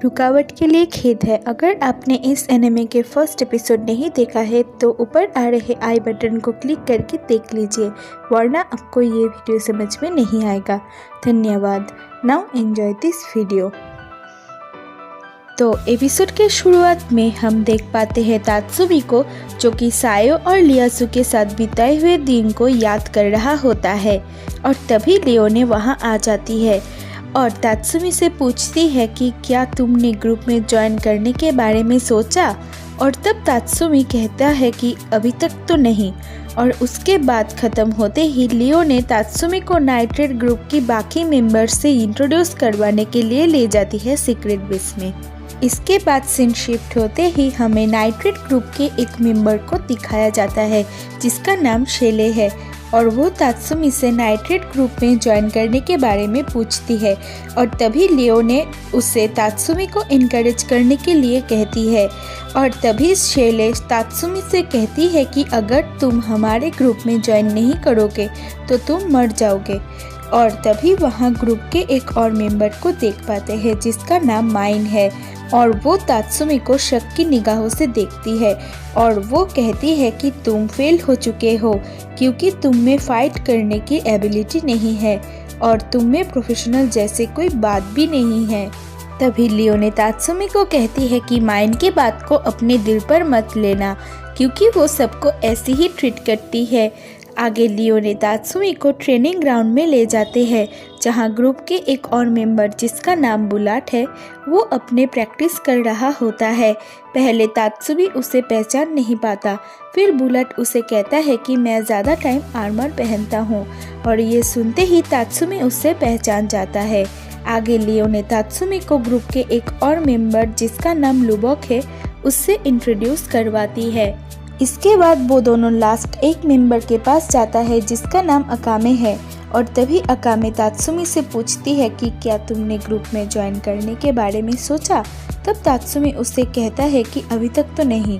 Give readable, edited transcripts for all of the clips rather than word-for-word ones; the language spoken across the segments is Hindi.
रुकावट के लिए खेद है। अगर आपने इस एनिमे के फर्स्ट एपिसोड नहीं देखा है तो ऊपर आ रहे आई बटन को क्लिक करके देख लीजिए, वरना आपको ये वीडियो समझ में नहीं आएगा। धन्यवाद। Now enjoy this video. तो एपिसोड के शुरुआत में हम देख पाते हैं तात्सुमी को, जो कि सायो और लियासु के साथ बिताए हुए दिन को याद कर रहा होता है। और तभी लियोने वहां आ जाती है और तात्सुमी से पूछती है कि क्या तुमने ग्रुप में ज्वाइन करने के बारे में सोचा। और तब तात्सुमी कहता है कि अभी तक तो नहीं। और उसके बाद ख़त्म होते ही लियोने तात्सुमी को नाइट्रेट ग्रुप की बाकी मेंबर्स से इंट्रोड्यूस करवाने के लिए ले जाती है सीक्रेट बेस में। इसके बाद सीन शिफ्ट होते ही हमें नाइट्रेट ग्रुप के एक मेंबर को दिखाया जाता है जिसका नाम शेले है। और वो तात्सुमी से नाइट्रेट ग्रुप में ज्वाइन करने के बारे में पूछती है। और तभी लियोने उसे तात्सुमी को इनकरेज करने के लिए कहती है। और तभी शेले तात्सुमी से कहती है कि अगर तुम हमारे ग्रुप में ज्वाइन नहीं करोगे तो तुम मर जाओगे। और तभी वहाँ ग्रुप के एक और मेंबर को देख पाते हैं जिसका नाम माइन है। और वो तात्सुमी को शक की निगाहों से देखती है और वो कहती है कि तुम फेल हो चुके हो क्योंकि तुम में फाइट करने की एबिलिटी नहीं है और तुम में प्रोफेशनल जैसे कोई बात भी नहीं है। तभी लियोने तात्सुमी को कहती है कि माइन की बात को अपने दिल पर मत लेना क्योंकि वो सबको ऐसे ही ट्रीट करती है। आगे लियोने तात्सुमी को ट्रेनिंग ग्राउंड में ले जाते हैं जहां ग्रुप के एक और मेंबर जिसका नाम बुलाट है वो अपने प्रैक्टिस कर रहा होता है। पहले तात्सुमी उसे पहचान नहीं पाता, फिर बुलाट उसे कहता है कि मैं ज़्यादा टाइम आर्मर पहनता हूँ। और ये सुनते ही तात्सुमी उससे पहचान जाता है। आगे लियोने तात्सुमी को ग्रुप के एक और मेंबर जिसका नाम लुबोक है उससे इंट्रोड्यूस करवाती है। इसके बाद वो दोनों लास्ट एक मेंबर के पास जाता है जिसका नाम अकामे है। और तभी अकामे तात्सुमी से पूछती है कि क्या तुमने ग्रुप में ज्वाइन करने के बारे में सोचा। तब तात्सुमी उससे कहता है कि अभी तक तो नहीं।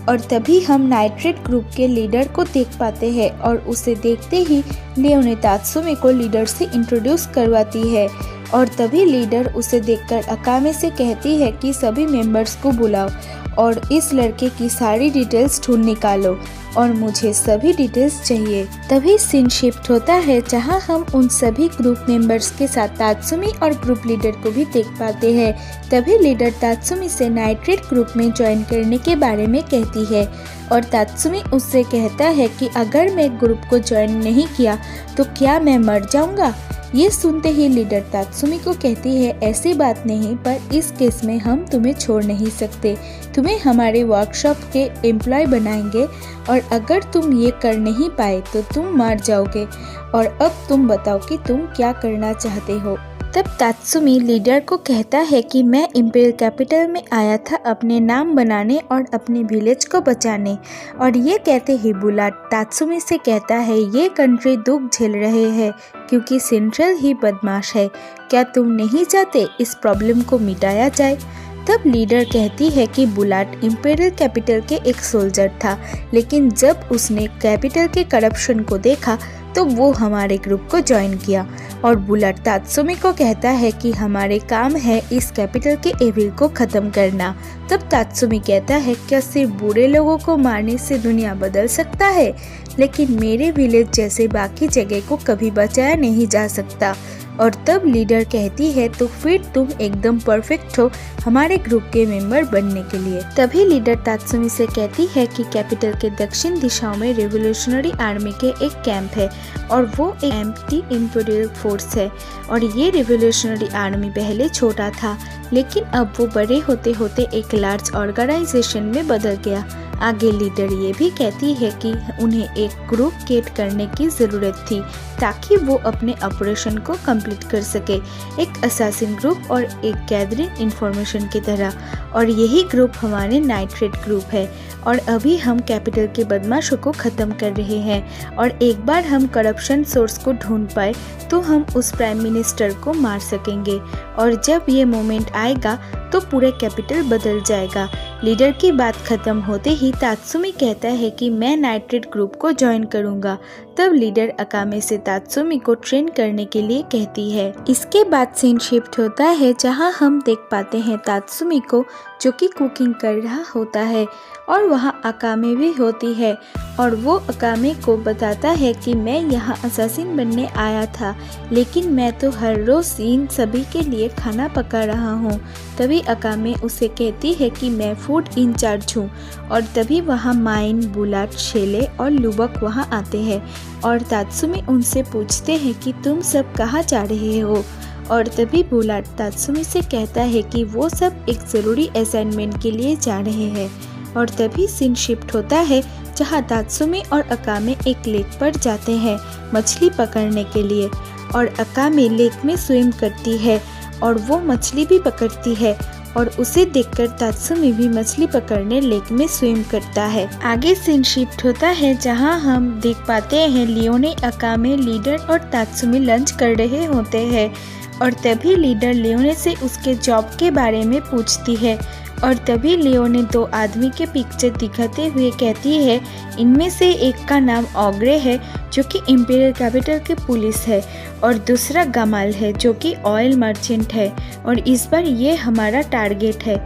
और तभी हम नाइट्रेट ग्रुप के लीडर को देख पाते हैं और उसे देखते ही लियोने तात्सुमी को लीडर से इंट्रोड्यूस करवाती है। और तभी लीडर उसे देखकर अकामे से कहती है कि सभी मेंबर्स को बुलाओ और इस लड़के की सारी डिटेल्स ढूंढ निकालो और मुझे सभी डिटेल्स चाहिए। तभी सीन शिफ्ट होता है जहां हम उन सभी ग्रुप मेंबर्स के साथ तात्सुमी और ग्रुप लीडर को भी देख पाते हैं। तभी लीडर तात्सुमी से नाइट्रेट ग्रुप में ज्वाइन करने के बारे में कहती है और तात्सुमी उससे कहता है कि अगर मैं ग्रुप को ज्वाइन नहीं किया तो क्या मैं मर जाऊंगा। ये सुनते ही लीडर तात्सुमी को कहती है ऐसी बात नहीं, पर इस केस में हम तुम्हें छोड़ नहीं सकते, तुम्हें हमारे वर्कशॉप के एम्प्लॉय बनाएंगे और अगर तुम ये कर नहीं पाए तो तुम मर जाओगे। और अब तुम बताओ कि तुम क्या करना चाहते हो। तब तात्सुमी लीडर को कहता है कि मैं इंपीरियल कैपिटल में आया था अपने नाम बनाने और अपने विलेज को बचाने। और ये कहते ही बुलाट तात्सुमी से कहता है ये कंट्री दुख झेल रहे हैं क्योंकि सेंट्रल ही बदमाश है, क्या तुम नहीं चाहते इस प्रॉब्लम को मिटाया जाए। तब लीडर कहती है कि बुलाट इंपीरियल कैपिटल के एक सोल्जर था, लेकिन जब उसने कैपिटल के करप्शन को देखा तो वो हमारे ग्रुप को ज्वाइन किया। और बुलाट तात्सुमी को कहता है कि हमारे काम है इस कैपिटल के एविल को खत्म करना। तब तात्सुमी कहता है क्या सिर्फ बुरे लोगों को मारने से दुनिया बदल सकता है, लेकिन मेरे विलेज जैसे बाकी जगह को कभी बचाया नहीं जा सकता। और तब लीडर कहती है तो फिर तुम एकदम परफेक्ट हो हमारे ग्रुप के मेंबर बनने के लिए। तभी लीडर तात्सुमी से कहती है कि कैपिटल के दक्षिण दिशाओं में रेवोल्यूशनरी आर्मी के एक कैंप है और वो एक एम्प्टी इंपीरियल फोर्स है। और ये रेवोल्यूशनरी आर्मी पहले छोटा था लेकिन अब वो बड़े होते होते एक लार्ज ऑर्गेनाइजेशन में बदल गया। आगे लीडर ये भी कहती है कि उन्हें एक ग्रुप क्रिएट करने की ज़रूरत थी ताकि वो अपने ऑपरेशन को कंप्लीट कर सके, एक असासिन ग्रुप और एक गैदरिंग इंफॉर्मेशन की तरह। और यही ग्रुप हमारे नाइट्रेट ग्रुप है। और अभी हम कैपिटल के बदमाशों को ख़त्म कर रहे हैं और एक बार हम करप्शन सोर्स को ढूंढ पाए तो हम उस प्राइम मिनिस्टर को मार सकेंगे। और जब ये मोमेंट आएगा तो पूरे कैपिटल बदल जाएगा। लीडर की बात खत्म होते ही तात्सुमी कहता है कि मैं नाइट्रेट ग्रुप को ज्वाइन करूंगा। तब लीडर अकामे से तात्सुमी को ट्रेन करने के लिए कहती है। इसके बाद सीन शिफ्ट होता है जहां हम देख पाते हैं तात्सुमी को जो कि कुकिंग कर रहा होता है और वहां अकामे भी होती है और वो अकामे को बताता है कि मैं यहाँ असासिन बनने आया था, लेकिन मैं तो हर रोज़ इन सभी के लिए खाना पका रहा हूँ। तभी अकामे उसे कहती है कि मैं फूड इंचार्ज हूँ और तभी वहाँ माइन, बुलाट, शेले और लुबक वहाँ आते हैं और तात्सुमी उनसे पूछते हैं कि तुम सब कहाँ जा रहे हो। और तभी बुलाट तात्सुमी से कहता है कि वो सब एक ज़रूरी असाइनमेंट के लिए जा रहे हैं और तभी सीन शिफ्ट होता है जहाँ तात्सुमी और अकामे एक लेक पर जाते हैं मछली पकड़ने के लिए और अकामे लेक में स्विम करती है और वो मछली भी पकड़ती है और उसे देखकर तात्सुमी भी मछली पकड़ने लेक में स्विम करता है। आगे सीन शिफ्ट होता है जहां हम देख पाते हैं लियोने, अकामे, लीडर और तात्सुमी लंच कर रहे होते हैं और तभी लीडर लियोने से उसके जॉब के बारे में पूछती है और तभी लियोने दो आदमी के पिक्चर दिखाते हुए कहती है इनमें से एक का नाम ऑग्रे है जो कि इंपीरियल कैपिटल के पुलिस है और दूसरा गमाल है जो कि ऑयल मर्चेंट है और इस बार ये हमारा टारगेट है।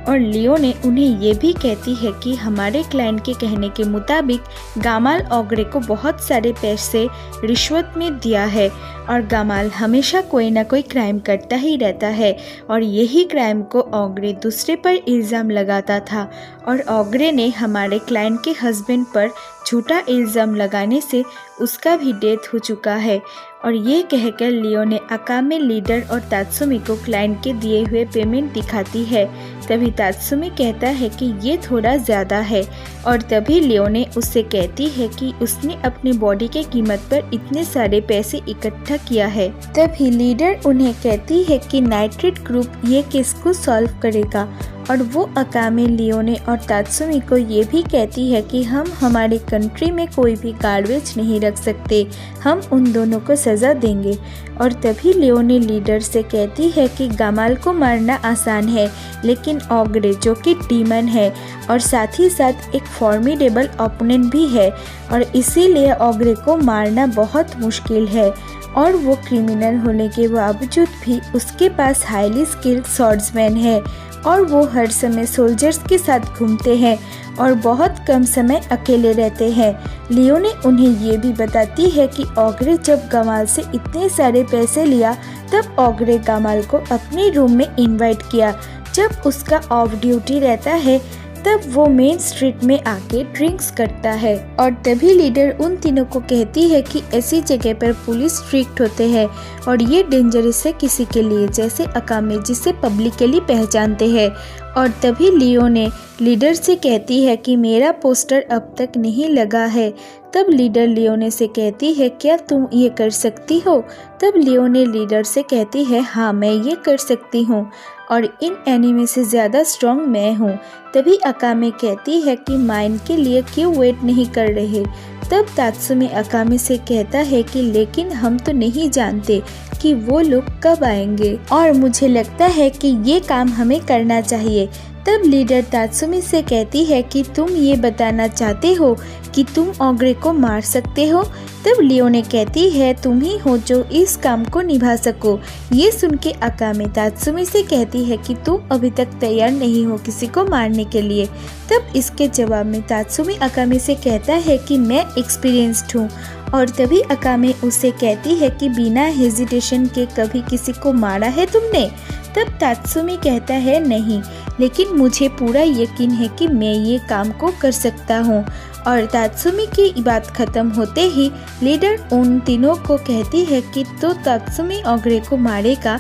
और लियोने उन्हें ये भी कहती है कि हमारे क्लाइंट के कहने के मुताबिक गमाल ऑग्रे को बहुत सारे पैसे रिश्वत में दिया है और गमाल हमेशा कोई ना कोई क्राइम करता ही रहता है और यही क्राइम को ऑग्रे दूसरे पर इल्ज़ाम लगाता था और ऑग्रे ने हमारे क्लाइंट के हस्बैंड पर झूठा इल्ज़ाम लगाने से उसका भी डेथ हो चुका है। और ये कहकर लियोने अकामे, लीडर और तात्सुमी को क्लाइंट के दिए हुए पेमेंट दिखाती है। तभी तात्सुमी कहता है कि ये थोड़ा ज़्यादा है और तभी लियोने उससे कहती है कि उसने अपनी बॉडी के कीमत पर इतने सारे पैसे इकट्ठा किया है। तभी लीडर उन्हें कहती है कि नाइट्रेट ग्रुप ये केस को सॉल्व करेगा और वो अकामे, लियोने और तात्सुमी को ये भी कहती है कि हम हमारी कंट्री में कोई भी गार्बेज नहीं रख सकते, हम उन दोनों को सज़ा देंगे। और तभी लियोने लीडर से कहती है कि गमाल को मारना आसान है लेकिन ऑग्रे जो कि डीमन है और साथ ही साथ एक फॉर्मिडेबल ओपोनेंट भी है और इसीलिए ऑग्रे को मारना बहुत मुश्किल है और वो क्रिमिनल होने के बावजूद भी उसके पास हाईली स्किल्ड स्वॉर्ड्समैन है और वो हर समय सोल्जर्स के साथ घूमते हैं और बहुत कम समय अकेले रहते हैं। लियोने उन्हें ये भी बताती है कि ऑग्रे जब गमाल से इतने सारे पैसे लिया तब ऑग्रे गमाल को अपने रूम में इनवाइट किया। जब उसका ऑफ ड्यूटी रहता है तब वो मेन स्ट्रीट में आके ड्रिंक्स करता है और तभी लीडर उन तीनों को कहती है कि ऐसी जगह पर पुलिस स्ट्रिक्ट होते हैं और ये डेंजरस है किसी के लिए, जैसे अकामे जिसे पब्लिकली पहचानते हैं। और तभी लियोने लीडर से कहती है कि मेरा पोस्टर अब तक नहीं लगा है। तब लीडर लियोने से कहती है क्या तुम ये कर सकती हो? तब लियोने लीडर से कहती है हाँ मैं ये कर सकती हूँ और इन एनिमे से ज़्यादा स्ट्रॉन्ग मैं हूँ। तभी अकामे कहती है कि माइन के लिए क्यों वेट नहीं कर रहे। तब तात्सुमी अकामे से कहता है कि लेकिन हम तो नहीं जानते कि वो लोग कब आएंगे और मुझे लगता है कि ये काम हमें करना चाहिए। तब लीडर तात्सुमी से कहती है कि तुम ये बताना चाहते हो कि तुम ऑग्रे को मार सकते हो। तब लियोने कहती है तुम ही हो जो इस काम को निभा सको। ये सुन के अकामे तात्सुमी से कहती है कि तुम अभी तक तैयार नहीं हो किसी को मारने के लिए। तब इसके जवाब में तात्सुमी अकामे से कहता है कि मैं एक्सपीरियंस्ड हूँ और तभी अकामे उससे कहती है कि बिना हेजिटेशन के कभी किसी को मारा है तुमने? तब तात्सुमी कहता है नहीं, लेकिन मुझे पूरा यकीन है कि मैं ये काम को कर सकता हूँ। और तात्सुमी की बात खत्म होते ही लीडर उन तीनों को कहती है कि तो तात्सुमी ऑग्रे को मारेगा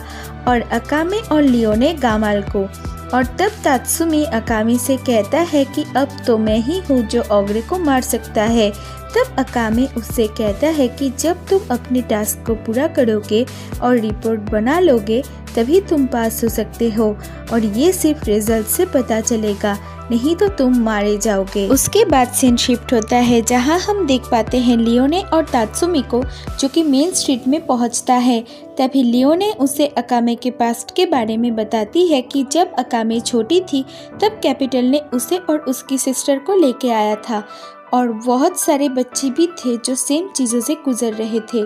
और अकामे और लियोने गमाल को। और तब तात्सुमी अकामे से कहता है कि अब तो मैं ही हूँ जो ऑग्रे को मार सकता है। तब अकामे उससे कहता है कि जब तुम अपने टास्क को पूरा करोगे और रिपोर्ट बना लोगे तभी तुम पास हो सकते हो और ये सिर्फ रिजल्ट से पता चलेगा, नहीं तो तुम मारे जाओगे। उसके बाद सीन शिफ्ट होता है जहां हम देख पाते हैं लियोने और तात्सुमी को जो कि मेन स्ट्रीट में पहुंचता है। तभी लियोने उसे अकामे के पास्ट के बारे में बताती है कि जब अकामे छोटी थी तब कैपिटल ने उसे और उसकी सिस्टर को लेके आया था और बहुत सारे बच्चे भी थे जो सेम चीज़ों से गुजर रहे थे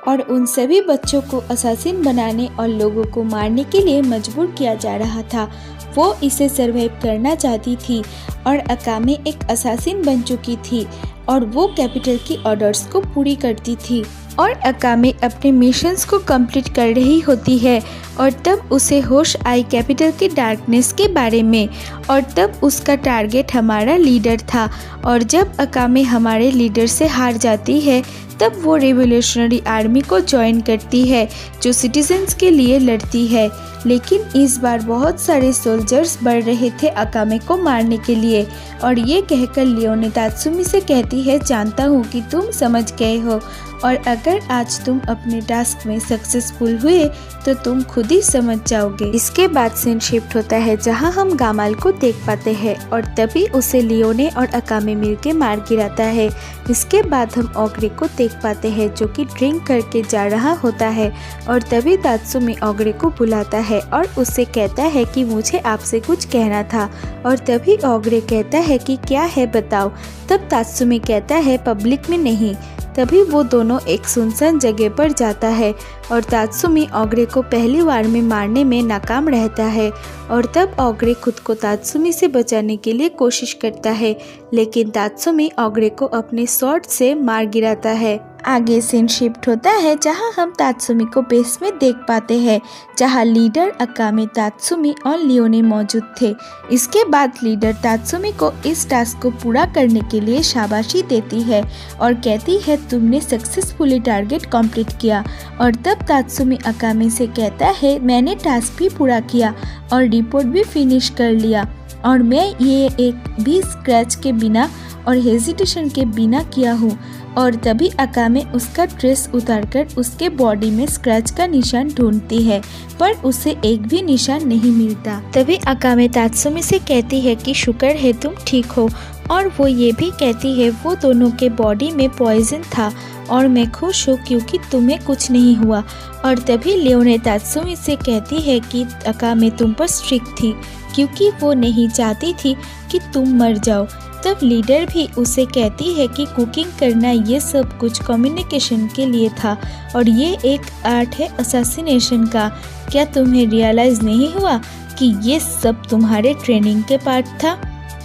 और उन सभी बच्चों को असासिन बनाने और लोगों को मारने के लिए मजबूर किया जा रहा था। वो इसे सरवाइव करना चाहती थी और अकामे एक असासिन बन चुकी थी और वो कैपिटल की ऑर्डर्स को पूरी करती थी और अकामे अपने मिशंस को कंप्लीट कर रही होती है और तब उसे होश आई कैपिटल के डार्कनेस के बारे में और तब उसका टारगेट हमारा लीडर था और जब अकामे हमारे लीडर से हार जाती है तब वो रिवोल्यूशनरी आर्मी को ज्वाइन करती है जो सिटीजन्स के लिए लड़ती है। लेकिन इस बार बहुत सारे सोल्जर्स बढ़ रहे थे अकामे को मारने के लिए और ये कहकर लियोने तात्सुमी से कहती है, जानता हूँ कि तुम समझ गए हो और अगर आज तुम अपने टास्क में सक्सेसफुल हुए तो तुम खुद ही समझ जाओगे। इसके बाद सीन शिफ्ट होता है जहाँ हम गामाल को देख पाते हैं और तभी उसे लियोने और अकामे मिलके मार गिराता है। इसके बाद हम ओग्रे को देख पाते हैं जो कि ड्रिंक करके जा रहा होता है और तभी तात्सुमी ओग्रे को बुलाता है और उससे कहता है कि मुझे आपसे कुछ कहना था और तभी ओग्रे कहता है कि क्या है बताओ। तब तात्सुमी कहता है पब्लिक में नहीं। तभी वो दोनों एक सुनसान जगह पर जाता है और तात्सुमी ओग्रे को पहली बार में मारने में नाकाम रहता है और तब ओग्रे खुद को तात्सुमी से बचाने के लिए कोशिश करता है लेकिन तात्सुमी ओग्रे को अपने स्वॉर्ड से मार गिराता है। आगे सीन शिफ्ट होता है जहां हम तात्सुमी को बेस में देख पाते हैं जहां लीडर अकामे, तात्सुमी और लियोने मौजूद थे। इसके बाद लीडर तात्सुमी को इस टास्क को पूरा करने के लिए शाबाशी देती है और कहती है तुमने सक्सेसफुली टारगेट कंप्लीट किया और तब तात्सुमी अकामे से कहता है मैंने टास्क भी पूरा किया और रिपोर्ट भी फिनिश कर लिया और मैं ये एक भी स्क्रैच के बिना और हेजिटेशन के बिना किया हूँ। और तभी अकामे उसका ड्रेस उतारकर उसके बॉडी में स्क्रैच का निशान ढूंढती है पर उसे एक भी निशान नहीं मिलता। तभी अकामे तात्सुमी से कहती है कि शुक्र है तुम ठीक हो और वो ये भी कहती है वो दोनों के बॉडी में पॉइजन था और मैं खुश हूँ क्योंकि तुम्हें कुछ नहीं हुआ। और तभी लियोने तात्सुमी से कहती है कि अकामे तुम पर स्ट्रिक्ट थी क्योंकि वो नहीं चाहती थी कि तुम मर जाओ। तब लीडर भी उसे कहती है कि कुकिंग करना ये सब कुछ कम्युनिकेशन के लिए था और ये एक आर्ट है असैसिनेशन का। क्या तुम्हें रियलाइज़ नहीं हुआ कि ये सब तुम्हारे ट्रेनिंग के पार्ट था?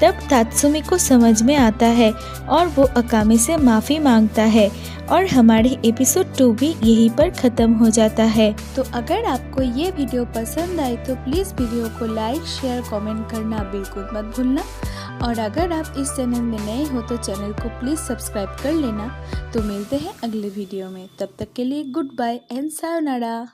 तब तात्सुमी को समझ में आता है और वो अकामे से माफ़ी मांगता है और हमारे एपिसोड 2 भी यहीं पर ख़त्म हो जाता है। तो अगर आपको ये वीडियो पसंद आए तो प्लीज़ वीडियो को लाइक, शेयर, कमेंट करना बिल्कुल मत भूलना और अगर आप इस चैनल में नए हो तो चैनल को प्लीज़ सब्सक्राइब कर लेना। तो मिलते हैं अगले वीडियो में, तब तक के लिए गुड बाय एंड सायोनारा।